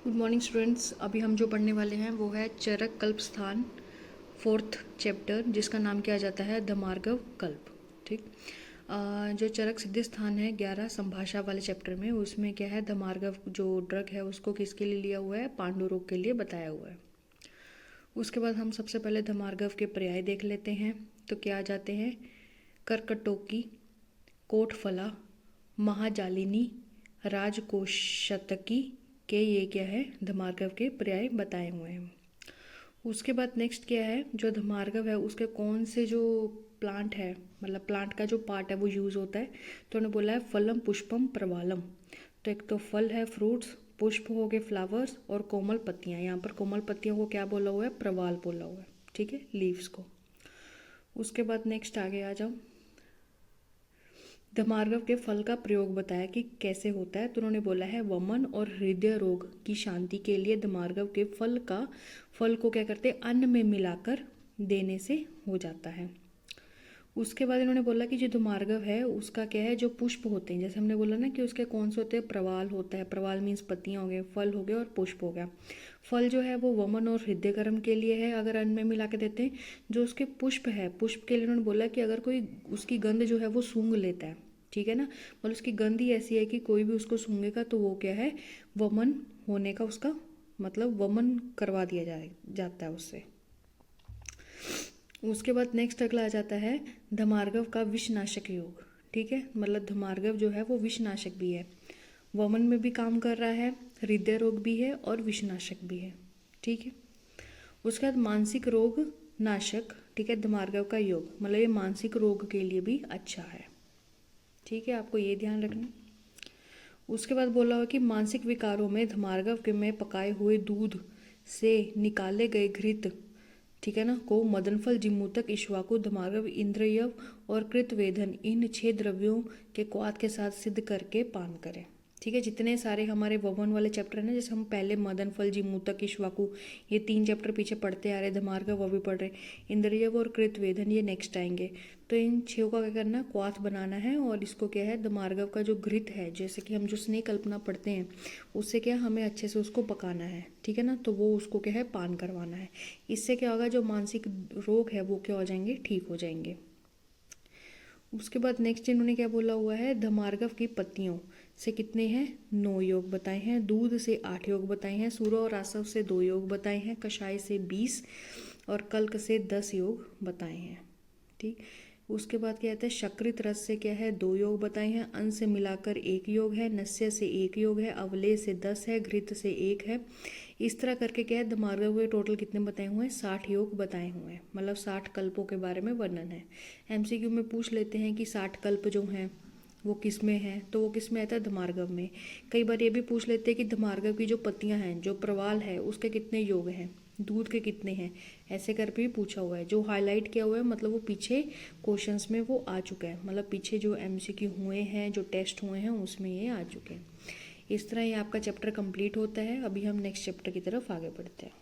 Good morning students. अभी हम जो पढ़ने वाले हैं वो है चरक कल्प स्थान, 4th चैप्टर, जिसका नाम किया जाता है धमार्गव कल्प। ठीक। जो चरक सिद्धि स्थान है 11 संभाषा वाले चैप्टर में, उसमें क्या है, धमार्गव जो ड्रग है उसको किसके लिए लिया हुआ है, पांडु रोग के लिए बताया हुआ है। उसके बाद हम सबसे पहले धमार्गव के पर्याय देख लेते हैं। तो क्या आ जाते हैं, कर्कटोकी, कोटफला, महाजालिनी, राजकोषतकी के ये क्या है, धमार्गव के पर्याय बताए हुए हैं। उसके बाद नेक्स्ट क्या है, जो धमार्गव है उसके कौन से जो प्लांट है, मतलब प्लांट का जो पार्ट है वो यूज़ होता है। तो उन्होंने बोला है फलम पुष्पम प्रवालम। तो एक तो फल है फ्रूट्स, पुष्प हो गए फ्लावर्स, और कोमल पत्तियाँ। यहाँ पर कोमल पत्तियों को क्या बोला हुआ है, प्रवाल बोला हुआ है। ठीक है, लीव्स को। उसके बाद नेक्स्ट आगे आ जाओ, धमार्गव के फल का प्रयोग बताया कि कैसे होता है। तो उन्होंने बोला है वमन और हृदय रोग की शांति के लिए धमार्गव के फल को क्या करते हैं, अन्न में मिलाकर देने से हो जाता है। उसके बाद इन्होंने बोला कि जो धमार्गव है उसका क्या है, जो पुष्प होते हैं, जैसे हमने बोला ना कि उसके कौन से होते हैं, प्रवाल होता है। प्रवाल मीन्स पत्तियां हो गए, फल हो गए और पुष्प हो गया। फल जो है वो वमन और हृदयकर्म के लिए है, अगर अन्न में मिला के देते हैं। जो उसके पुष्प है, पुष्प के लिए उन्होंने बोला कि अगर कोई उसकी गंध जो है वो सूंघ लेता है, ठीक है ना, मतलब उसकी गंध ही ऐसी है कि कोई भी उसको सूंघेगा तो वो क्या है, वमन होने का उसका मतलब वमन करवा दिया जाता है उससे। उसके बाद नेक्स्ट अगला आ जाता है धमार्गव का विषनाशक योग। ठीक है, मतलब धमार्गव जो है वो विषनाशक भी है, वमन में भी काम कर रहा है, हृदय रोग भी है और विषनाशक भी है। ठीक है। उसके बाद मानसिक रोग नाशक, ठीक है, धमार्गव का योग, मतलब ये मानसिक रोग के लिए भी अच्छा है। ठीक है, आपको ये ध्यान रखना। उसके बाद बोला हुआ कि मानसिक विकारों में धमार्गव के में पकाए हुए दूध से निकाले गए घृत, ठीक है ना, को मदनफल, जिमूतक, इक्ष्वाकु, धमार्गव, इंद्रियव और कृतवेधन, इन 6 द्रव्यों के क्वाथ के साथ सिद्ध करके पान करें। ठीक है, जितने सारे हमारे वमन वाले चैप्टर है ना, जैसे हम पहले मदन फल, जिमूतक, इक्ष्वाकु, ये 3 चैप्टर पीछे पढ़ते आ रहे, धमार्गव वो भी पढ़ रहे, इंद्रियव और कृतवेधन ये नेक्स्ट आएंगे। तो इन 6 का क्या करना, क्वाथ बनाना है, और इसको क्या है, धमार्गव का जो घृत है, जैसे कि हम जो स्नेह कल्पना पढ़ते हैं, उससे क्या हमें अच्छे से उसको पकाना है। ठीक है ना, तो वो उसको क्या है, पान करवाना है। इससे क्या होगा, जो मानसिक रोग है वो क्या हो जाएंगे, ठीक हो जाएंगे। उसके बाद नेक्स्ट इन्होंने क्या बोला हुआ है, धमार्गव की पत्तियों से कितने हैं, 9 योग बताए हैं, दूध से 8 योग बताए हैं, सूरा और आसव से 2 योग बताए हैं, कषाय से 20 और कल्क से 10 योग बताए हैं। ठीक। उसके बाद क्या कहते हैं, शक्रित रस से क्या है, 2 योग बताए हैं, अन्न से मिलाकर 1 योग है, नस्य से 1 योग है, अवलेय से 10 है, घृत से 1 है। इस तरह करके क्या है, धमार्गव हुए टोटल कितने बताए हुए हैं, 60 योग बताए हुए हैं, मतलब 60 कल्पों के बारे में वर्णन है। एमसीक्यू में पूछ लेते हैं कि 60 कल्प जो हैं वो किस में है, तो वो किस में आता है, धमार्गव में। कई बार ये भी पूछ लेते हैं कि धमार्गव की जो पत्तियां हैं, जो प्रवाल है, उसके कितने योग हैं, दूध के कितने हैं, ऐसे कर भी पूछा हुआ है। जो हाईलाइट किया हुआ है मतलब वो पीछे क्वेश्चंस में वो आ चुका है, मतलब पीछे जो एमसीक्यू हुए हैं, जो टेस्ट हुए हैं, उसमें ये आ चुके हैं। इस तरह ये आपका चैप्टर कंप्लीट होता है। अभी हम नेक्स्ट चैप्टर की तरफ आगे बढ़ते हैं।